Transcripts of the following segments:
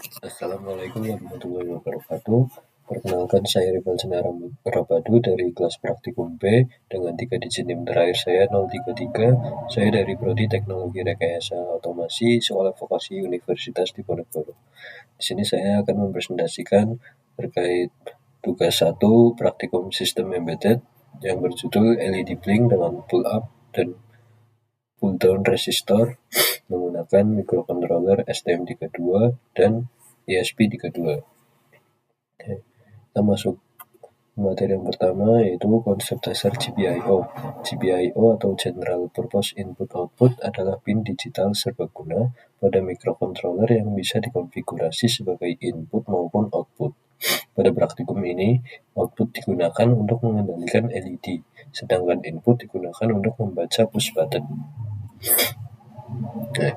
Assalamualaikum warahmatullahi wabarakatuh. Perkenalkan, saya Rival Senara Rabadu dari kelas praktikum B dengan 3 digit NIM terakhir saya 033. Saya dari Prodi Teknologi Rekayasa Otomasi Sekolah Vokasi Universitas Diponegoro. Di sini saya akan mempresentasikan terkait tugas 1 praktikum sistem embedded yang berjudul LED Blink dengan pull up dan pull down resistor menggunakan microcontroller STM32 dan ESP32. Oke, kita masuk materi yang pertama, yaitu konsep dasar GPIO. GPIO atau General Purpose Input Output adalah pin digital serbaguna pada microcontroller yang bisa dikonfigurasi sebagai input maupun output. Pada praktikum ini, output digunakan untuk mengendalikan LED, sedangkan input digunakan untuk membaca push button. Oke,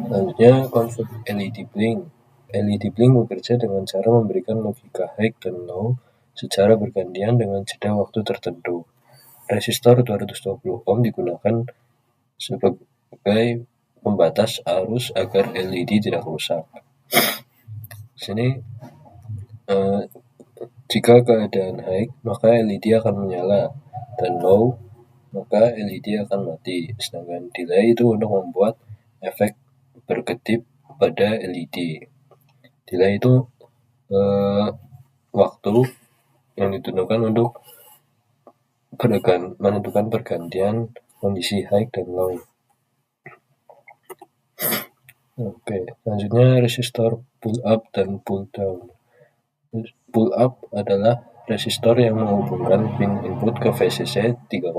selanjutnya konsep LED Blink. LED Blink bekerja dengan cara memberikan logika high dan low secara bergantian dengan jeda waktu tertentu. Resistor 220 ohm digunakan sebagai pembatas arus agar LED tidak rusak. Di sini jika keadaan high, maka LED akan menyala, dan low, maka LED akan mati. Sedangkan delay itu untuk membuat efek berkedip pada LED. Delay itu waktu yang ditentukan untuk menentukan pergantian kondisi high dan low. Oke, selanjutnya resistor pull up dan pull down. Pull up adalah resistor yang menghubungkan pin input ke VCC 3,3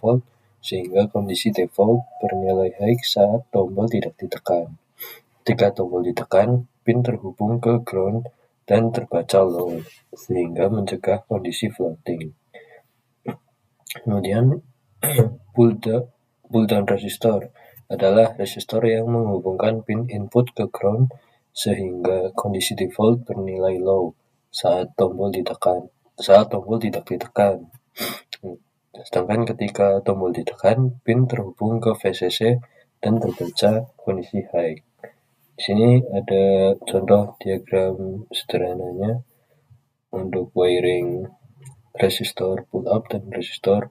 volt sehingga kondisi default bernilai high saat tombol tidak ditekan. Ketika tombol ditekan, pin terhubung ke ground dan terbaca low sehingga mencegah kondisi floating. Kemudian pull down resistor adalah resistor yang menghubungkan pin input ke ground sehingga kondisi default bernilai low saat tombol tidak ditekan. Sedangkan ketika tombol ditekan, pin terhubung ke VCC dan terbaca kondisi high. Di sini ada contoh diagram sederhananya untuk wiring resistor pull up dan resistor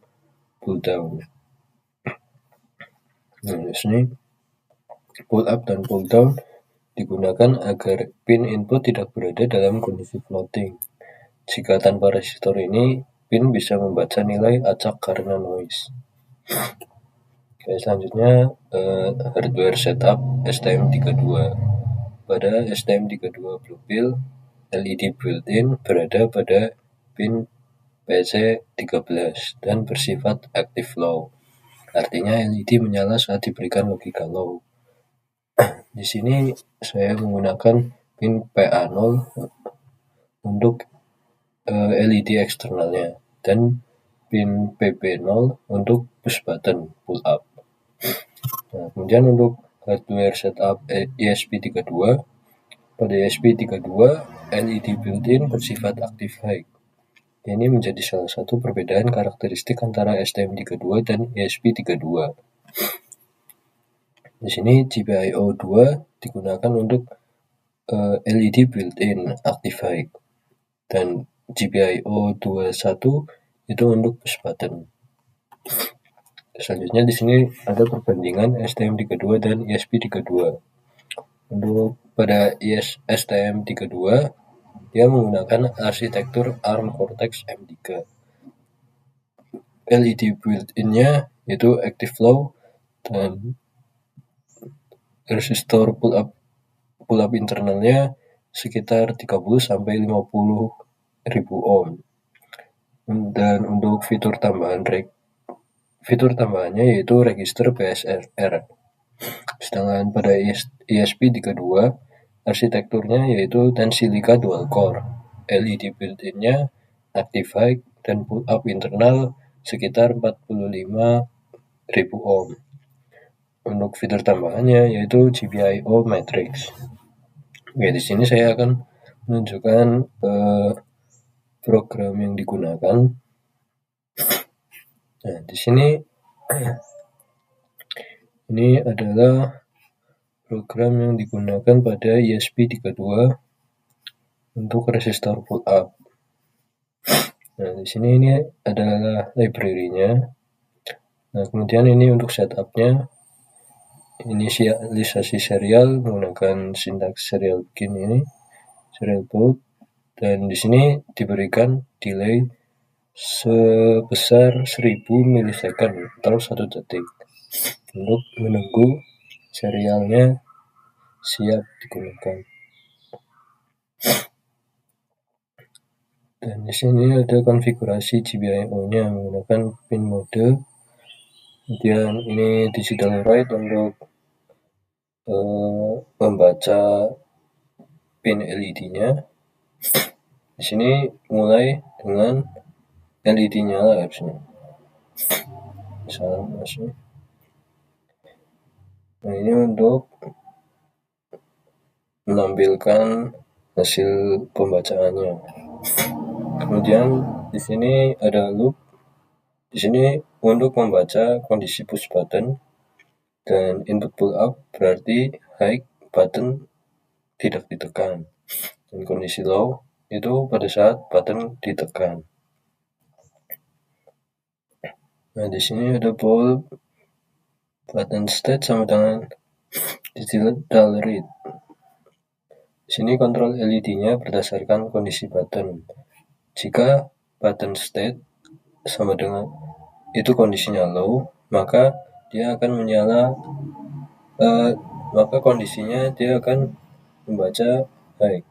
pull down. Nah, di sini pull up dan pull down digunakan agar pin input tidak berada dalam kondisi floating. Jika tanpa resistor ini, pin bisa membaca nilai acak karena noise. Oke, selanjutnya hardware setup STM32. Pada STM32 Blue Pill, LED built-in berada pada pin PC13 dan bersifat active low. Artinya LED menyala saat diberikan logika low. Di sini saya menggunakan pin PA0 untuk LED eksternalnya dan pin PP0 untuk push button pull up. Nah, kemudian untuk hardware setup ESP32, pada ESP32 LED built-in bersifat active high. Ini menjadi salah satu perbedaan karakteristik antara STM32 dan ESP32. Di sini GPIO 2 digunakan untuk LED built-in active high dan GPIO 21 itu untuk push button. Selanjutnya di sini ada perbandingan STM32 dan ESP32. Untuk pada STM32 dia menggunakan arsitektur ARM Cortex M3. LED built-in-nya yaitu active low dan resistor pull up internalnya sekitar 30 sampai 50 ribu ohm. Dan untuk fitur tambahannya yaitu register BSR. Sedangkan pada ESP32 arsitekturnya yaitu Tensilica dual core. LED built-in-nya active high dan pull up internal sekitar 45 ribu ohm. Untuk fitur tambahannya yaitu GPIO matrix. Oke, di sini saya akan menunjukkan program yang digunakan. Nah, di sini ini adalah program yang digunakan pada ESP32 untuk resistor pull up. Nah, di sini ini adalah library-nya. Nah, kemudian ini untuk setupnya, inisialisasi serial menggunakan sintaks serial begini ini, serial boot, dan di sini diberikan delay sebesar 1000 milisecond atau 1 detik untuk menunggu serialnya siap digunakan. Dan di sini ada konfigurasi GPIO-nya menggunakan pin mode. Kemudian ini digital write untuk membaca pin LED-nya. Di sini mulai dengan LED nyala harusnya. Salah masuk. Nah, ini untuk menampilkan hasil pembacaannya. Kemudian di sini ada loop. Di sini untuk membaca kondisi push button dan input pull up berarti high button tidak ditekan. Dan kondisi low itu pada saat button ditekan. Nah, di sini ada bulb, button state sama dengan digital read. Di sini kontrol LED-nya berdasarkan kondisi button. Jika button state sama dengan itu kondisinya low, maka dia akan menyala, maka kondisinya dia akan membaca high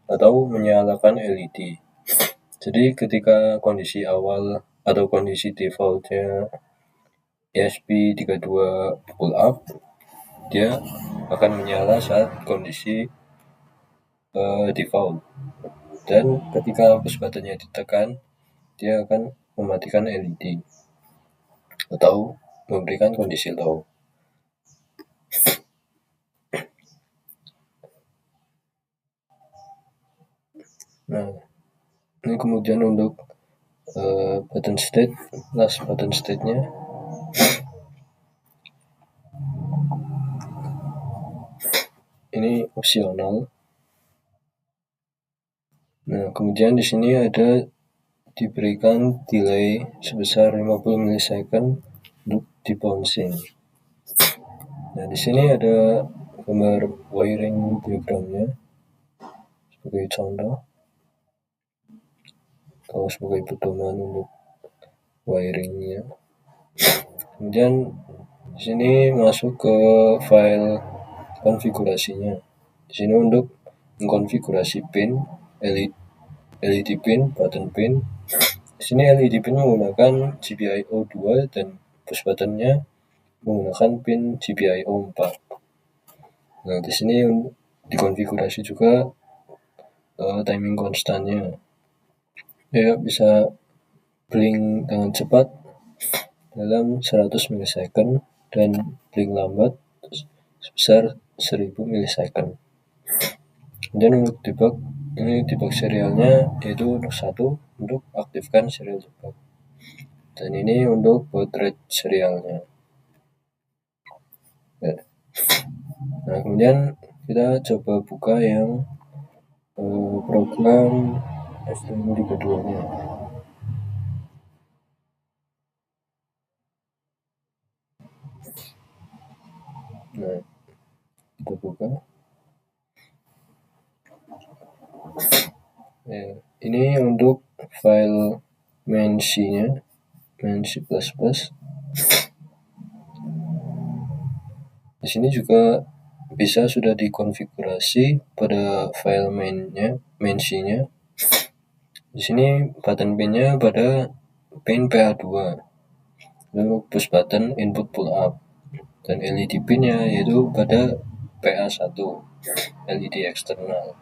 atau menyalakan LED. Jadi ketika kondisi awal atau kondisi defaultnya ESP32 pull up, dia akan menyala saat kondisi default. Dan ketika push buttonnya ditekan, dia akan mematikan LED atau memberikan kondisi low. Nah, ini kemudian untuk button state, last button state-nya. Ini opsional. Nah, kemudian di sini ada diberikan delay sebesar 50 milisecond untuk debouncing. Nah, di sini ada gambar wiring diagramnya sebagai contoh atau sebagai pedoman untuk wiringnya. Kemudian di sini masuk ke file konfigurasinya. Di sini untuk mengkonfigurasi pin, LED pin, button pin. Di sini LED pin menggunakan GPIO 2 dan push buttonnya menggunakan pin GPIO 4. Nah, di sini dikonfigurasi juga timing konstannya. Ya, bisa blink dengan cepat dalam 100 milisecond dan blink lambat sebesar 1000 milisecond. Dan untuk debug, ini debug serialnya yaitu untuk 1 untuk aktifkan serial debug. Dan ini untuk baud rate serialnya. Ya. Nah, kemudian kita coba buka yang program STM32-nya. Nah, kita buka. Ya, ini untuk file main C-nya, main C++. Di sini juga bisa sudah dikonfigurasi pada file mainnya, main C-nya. Di sini button pin-nya pada pin PA2. Lalu push button input pull up. Dan LED pin-nya yaitu pada PA1, LED eksternal.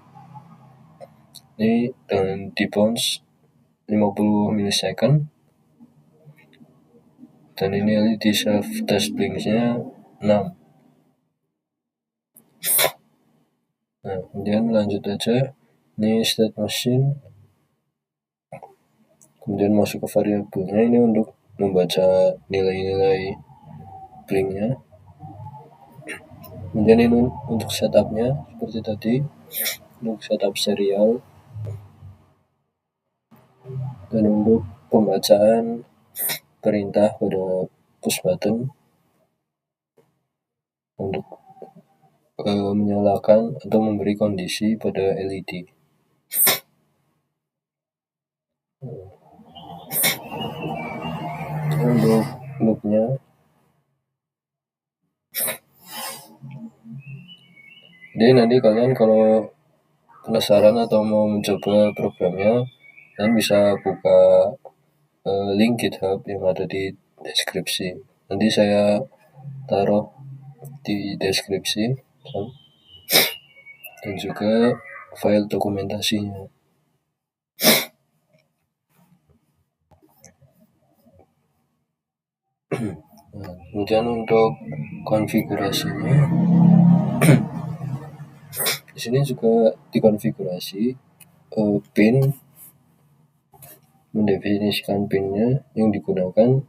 Ini dengan debounce 50 milisecond. Dan ini LED self test blinks-nya 6. Nah, kemudian lanjut aja. Ini state machine. Kemudian masuk ke variabelnya, ini untuk membaca nilai-nilai blinknya. Kemudian ini untuk setupnya seperti tadi, untuk setup serial. Dan untuk pembacaan perintah pada push button untuk menyalakan atau memberi kondisi pada LED. Untuk loopnya, jadi nanti kalian kalau penasaran atau mau mencoba programnya, kalian bisa buka link GitHub yang ada di deskripsi. Nanti saya taruh di deskripsi dan juga file dokumentasinya. Nah, kemudian untuk konfigurasinya, di sini juga dikonfigurasi pin, mendefinisikan pinnya yang digunakan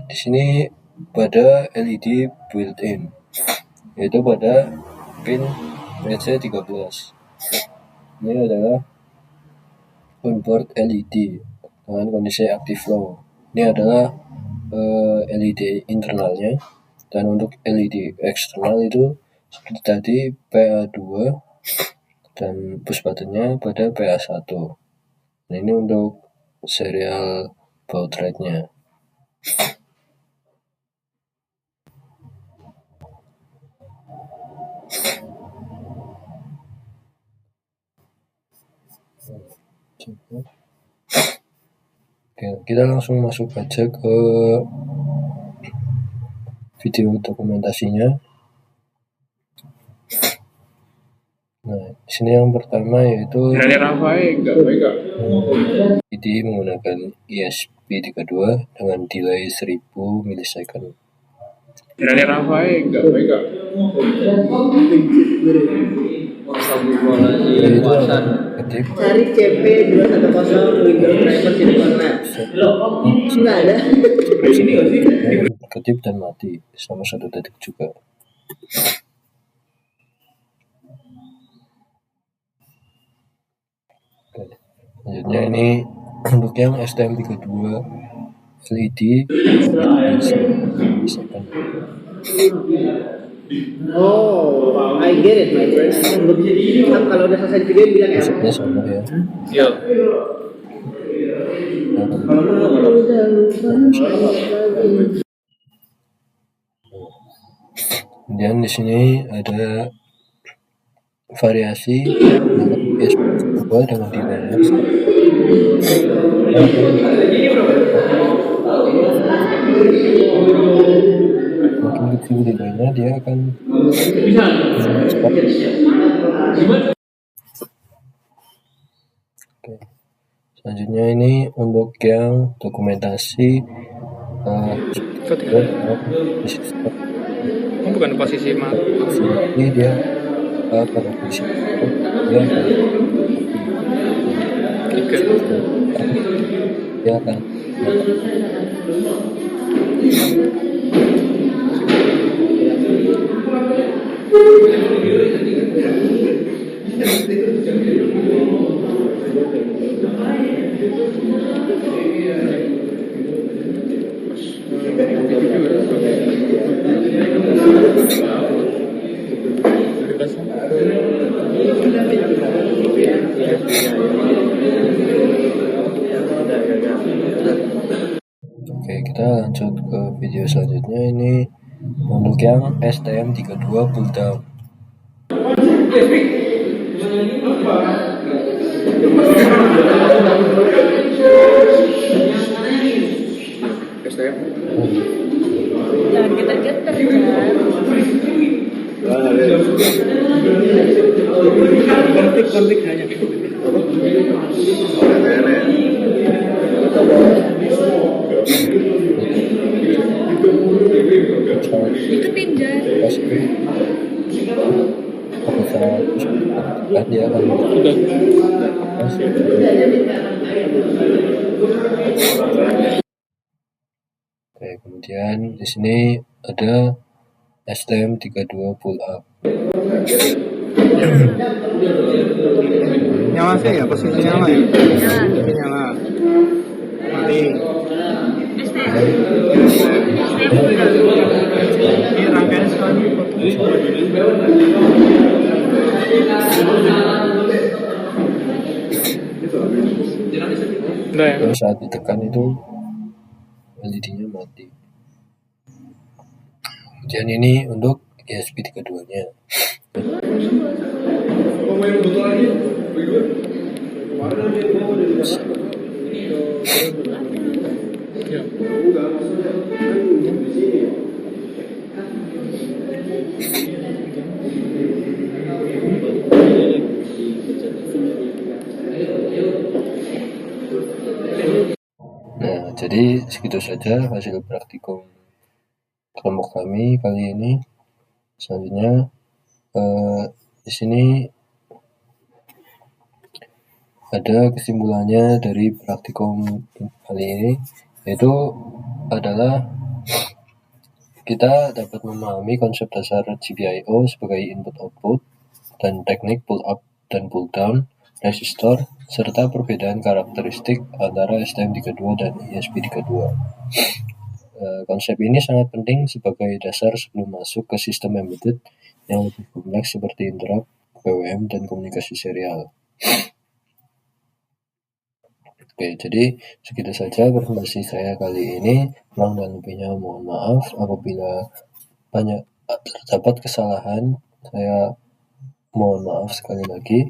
di sini pada LED built-in, yaitu pada pin RC13. Ini adalah onboard LED dengan kondisi active low. Ini adalah LED internalnya, dan untuk LED eksternal itu seperti tadi PA2 dan push buttonnya pada PA1. Nah, ini untuk serial baud rate-nya. Oke, kita langsung masuk aja ke video dokumentasinya. Nah, di sini yang pertama yaitu LED menggunakan ESP32 dengan delay 1000 millisecond. Cari CP210 Windows Driver Silicon Labs. Nggak ada. Ketip dan mati selama 1 detik juga. Oke. Selanjutnya ini untuk yang STM32 LED second. Oh, I get it, my friend. Kan kalau udah selesai video bilang ya. Maksudnya sama ya. Iya. Kemudian di sini ada variasi ESP2 dengan delaynya. Makin kecil delaynya, dia akan cepat. Oke. Selanjutnya ini untuk yang dokumentasi bukan posisi ini dia pada posisi dia akan Oke, kita lanjut ke video selanjutnya. Ini untuk yang STM32 pull down. Jangan getar-getar kan. konflik hanya. Itu pindah. Dia akan Oke, kemudian di sini ada STM32 pull up. Nyala sih ya, posisi nyala ya. Nyala. Ini rangkaian sekali udah ya. Kalau saat ditekan itu LED-nya mati. Kemudian ini untuk ESP 32-nya. Nah, jadi segitu saja hasil praktikum kelompok kami kali ini. Selanjutnya di sini ada kesimpulannya dari praktikum kali ini, yaitu adalah kita dapat memahami konsep dasar GPIO sebagai input-output dan teknik pull-up dan pull-down resistor, serta perbedaan karakteristik antara STM32 dan ESP32. Konsep ini sangat penting sebagai dasar sebelum masuk ke sistem embedded yang lebih kompleks seperti interrupt, PWM, dan komunikasi serial. Oke, jadi segitu saja presentasi saya kali ini. Kurang dan lebihnya mohon maaf. Apabila banyak terdapat kesalahan, saya mohon maaf sekali lagi.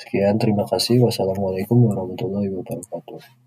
Sekian, terima kasih. Wassalamualaikum warahmatullahi wabarakatuh.